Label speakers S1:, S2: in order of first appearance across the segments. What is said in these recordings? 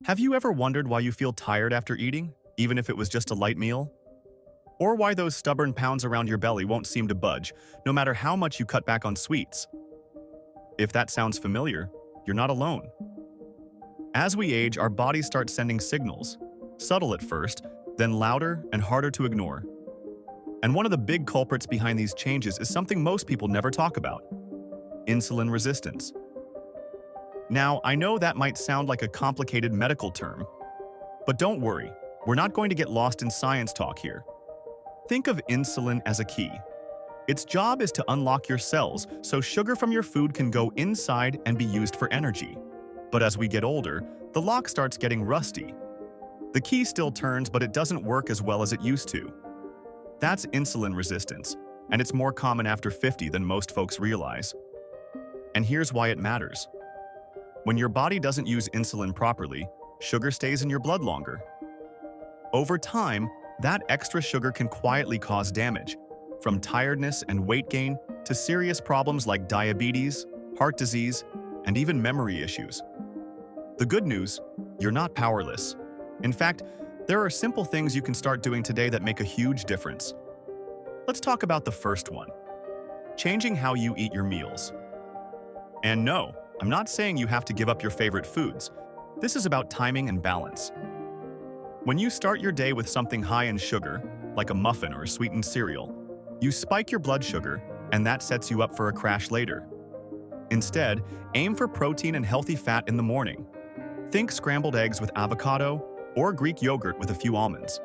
S1: Have you ever wondered why you feel tired after eating, even if it was just a light meal? Or why those stubborn pounds around your belly won't seem to budge, no matter how much you cut back on sweets? If that sounds familiar, you're not alone. As we age, our bodies start sending signals, subtle at first, then louder and harder to ignore. And one of the big culprits behind these changes is something most people never talk about: insulin resistance. Now, I know that might sound like a complicated medical term, but don't worry, we're not going to get lost in science talk here. Think of insulin as a key. Its job is to unlock your cells so sugar from your food can go inside and be used for energy. But as we get older, the lock starts getting rusty. The key still turns, but it doesn't work as well as it used to. That's insulin resistance, and it's more common after 50 than most folks realize. And here's why it matters. When your body doesn't use insulin properly, sugar stays in your blood longer. Over time, that extra sugar can quietly cause damage, from tiredness and weight gain to serious problems like diabetes, heart disease, and even memory issues. The good news, you're not powerless. In fact, there are simple things you can start doing today that make a huge difference. Let's talk about the first one: changing how you eat your meals. And no, I'm not saying you have to give up your favorite foods. This is about timing and balance. When you start your day with something high in sugar, like a muffin or a sweetened cereal, you spike your blood sugar, and that sets you up for a crash later. Instead, aim for protein and healthy fat in the morning. Think scrambled eggs with avocado or Greek yogurt with a few almonds.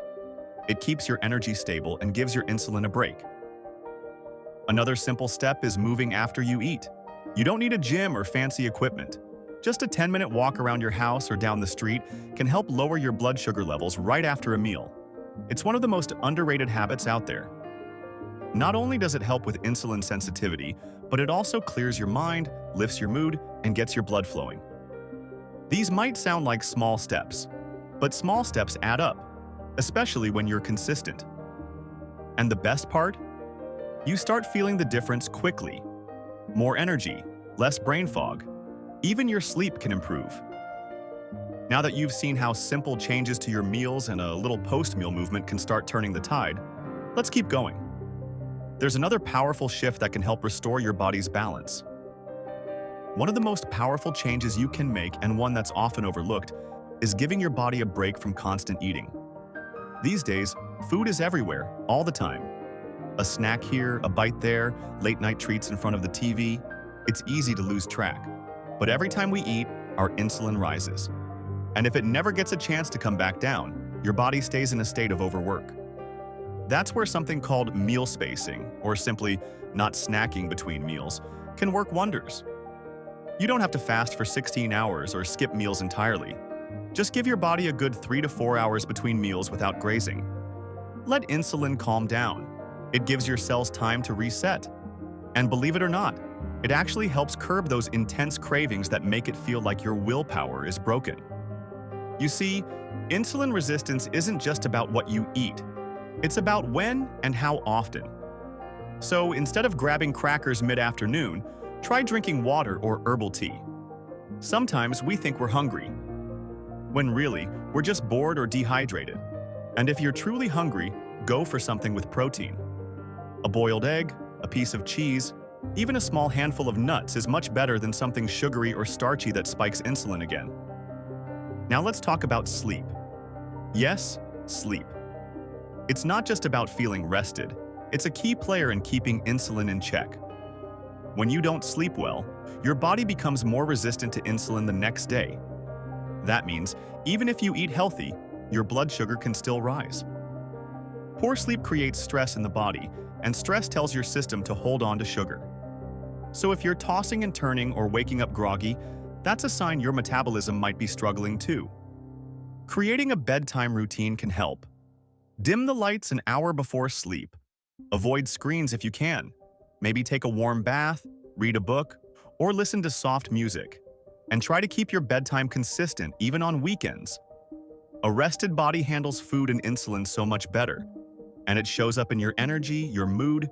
S1: It keeps your energy stable and gives your insulin a break. Another simple step is moving after you eat. You don't need a gym or fancy equipment. Just a 10-minute walk around your house or down the street can help lower your blood sugar levels right after a meal. It's one of the most underrated habits out there. Not only does it help with insulin sensitivity, but it also clears your mind, lifts your mood, and gets your blood flowing. These might sound like small steps, but small steps add up, especially when you're consistent. And the best part? You start feeling the difference quickly. More energy, less brain fog. Even your sleep can improve. Now that you've seen how simple changes to your meals and a little post-meal movement can start turning the tide, let's keep going. There's another powerful shift that can help restore your body's balance. One of the most powerful changes you can make, and one that's often overlooked, is giving your body a break from constant eating. These days, food is everywhere, all the time. A snack here, a bite there, late-night treats in front of the TV. It's easy to lose track. But every time we eat, our insulin rises. And if it never gets a chance to come back down, your body stays in a state of overwork. That's where something called meal spacing, or simply not snacking between meals, can work wonders. You don't have to fast for 16 hours or skip meals entirely. Just give your body a good 3 to 4 hours between meals without grazing. Let insulin calm down. It gives your cells time to reset. And believe it or not, it actually helps curb those intense cravings that make it feel like your willpower is broken. You see, insulin resistance isn't just about what you eat. It's about when and how often. So instead of grabbing crackers mid-afternoon, try drinking water or herbal tea. Sometimes we think we're hungry, when really, we're just bored or dehydrated. And if you're truly hungry, go for something with protein. A boiled egg, a piece of cheese, even a small handful of nuts is much better than something sugary or starchy that spikes insulin again. Now let's talk about sleep. Yes, sleep. It's not just about feeling rested. It's a key player in keeping insulin in check. When you don't sleep well, your body becomes more resistant to insulin the next day. That means, even if you eat healthy, your blood sugar can still rise. Poor sleep creates stress in the body, and stress tells your system to hold on to sugar. So if you're tossing and turning or waking up groggy, that's a sign your metabolism might be struggling too. Creating a bedtime routine can help. Dim the lights an hour before sleep. Avoid screens if you can. Maybe take a warm bath, read a book, or listen to soft music. And try to keep your bedtime consistent even on weekends. A rested body handles food and insulin so much better, and it shows up in your energy, your mood,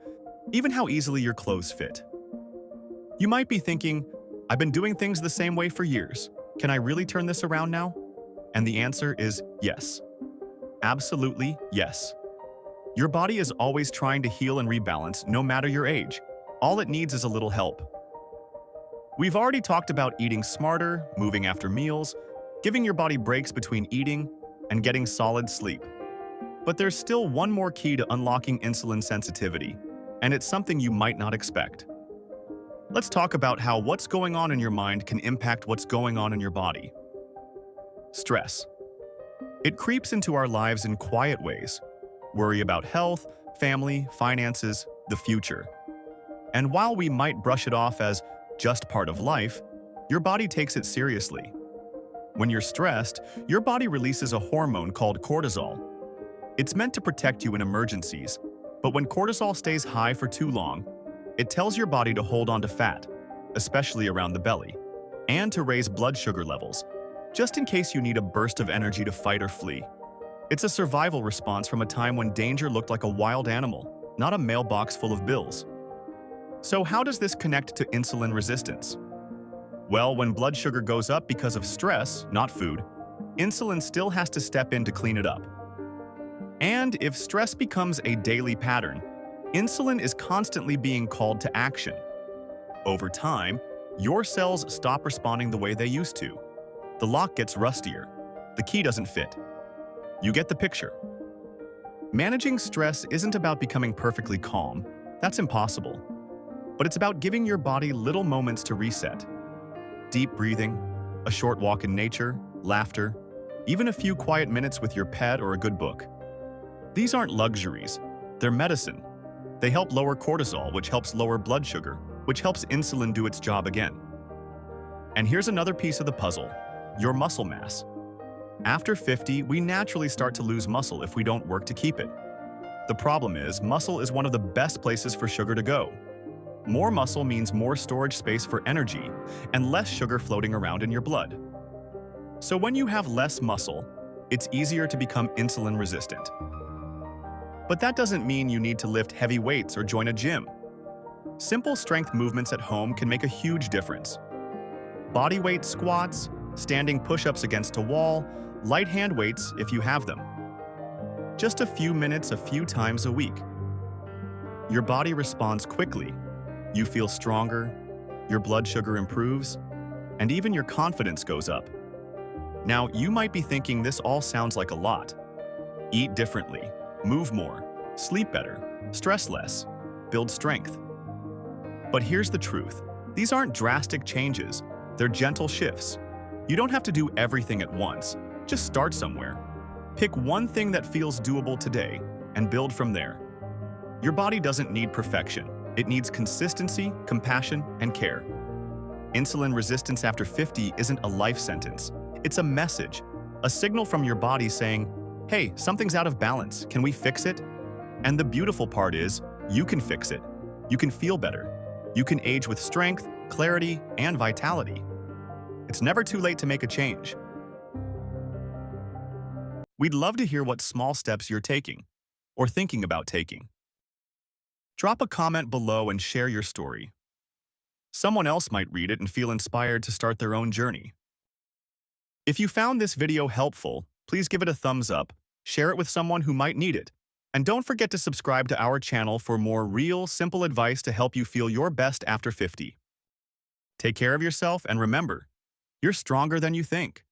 S1: even how easily your clothes fit. You might be thinking, I've been doing things the same way for years. Can I really turn this around now? And the answer is yes. Absolutely yes. Your body is always trying to heal and rebalance, no matter your age. All it needs is a little help. We've already talked about eating smarter, moving after meals, giving your body breaks between eating, and getting solid sleep. But there's still one more key to unlocking insulin sensitivity, and it's something you might not expect. Let's talk about how what's going on in your mind can impact what's going on in your body. Stress. It creeps into our lives in quiet ways. Worry about health, family, finances, the future. And while we might brush it off as just part of life, your body takes it seriously. When you're stressed, your body releases a hormone called cortisol. It's meant to protect you in emergencies, but when cortisol stays high for too long, it tells your body to hold on to fat, especially around the belly, and to raise blood sugar levels, just in case you need a burst of energy to fight or flee. It's a survival response from a time when danger looked like a wild animal, not a mailbox full of bills. So how does this connect to insulin resistance? Well, when blood sugar goes up because of stress, not food, insulin still has to step in to clean it up. And if stress becomes a daily pattern, insulin is constantly being called to action. Over time, your cells stop responding the way they used to. The lock gets rustier. The key doesn't fit. You get the picture. Managing stress isn't about becoming perfectly calm. That's impossible. But it's about giving your body little moments to reset. Deep breathing, a short walk in nature, laughter, even a few quiet minutes with your pet or a good book. These aren't luxuries. They're medicine. They help lower cortisol, which helps lower blood sugar, which helps insulin do its job again. And here's another piece of the puzzle: your muscle mass. After 50, we naturally start to lose muscle if we don't work to keep it. The problem is, muscle is one of the best places for sugar to go. More muscle means more storage space for energy and less sugar floating around in your blood. So when you have less muscle, it's easier to become insulin resistant. But that doesn't mean you need to lift heavy weights or join a gym. Simple strength movements at home can make a huge difference. Body weight squats, standing push-ups against a wall, light hand weights if you have them. Just a few minutes a few times a week. Your body responds quickly. You feel stronger, your blood sugar improves, and even your confidence goes up. Now, you might be thinking this all sounds like a lot. Eat differently, move more, sleep better, stress less, build strength. But here's the truth. These aren't drastic changes. They're gentle shifts. You don't have to do everything at once. Just start somewhere. Pick one thing that feels doable today and build from there. Your body doesn't need perfection. It needs consistency, compassion, and care. Insulin resistance after 50 isn't a life sentence. It's a message, a signal from your body saying, hey, something's out of balance. Can we fix it? And the beautiful part is, you can fix it. You can feel better. You can age with strength, clarity, and vitality. It's never too late to make a change. We'd love to hear what small steps you're taking or thinking about taking. Drop a comment below and share your story. Someone else might read it and feel inspired to start their own journey. If you found this video helpful, please give it a thumbs up, share it with someone who might need it, and don't forget to subscribe to our channel for more real, simple advice to help you feel your best after 50. Take care of yourself and remember, you're stronger than you think.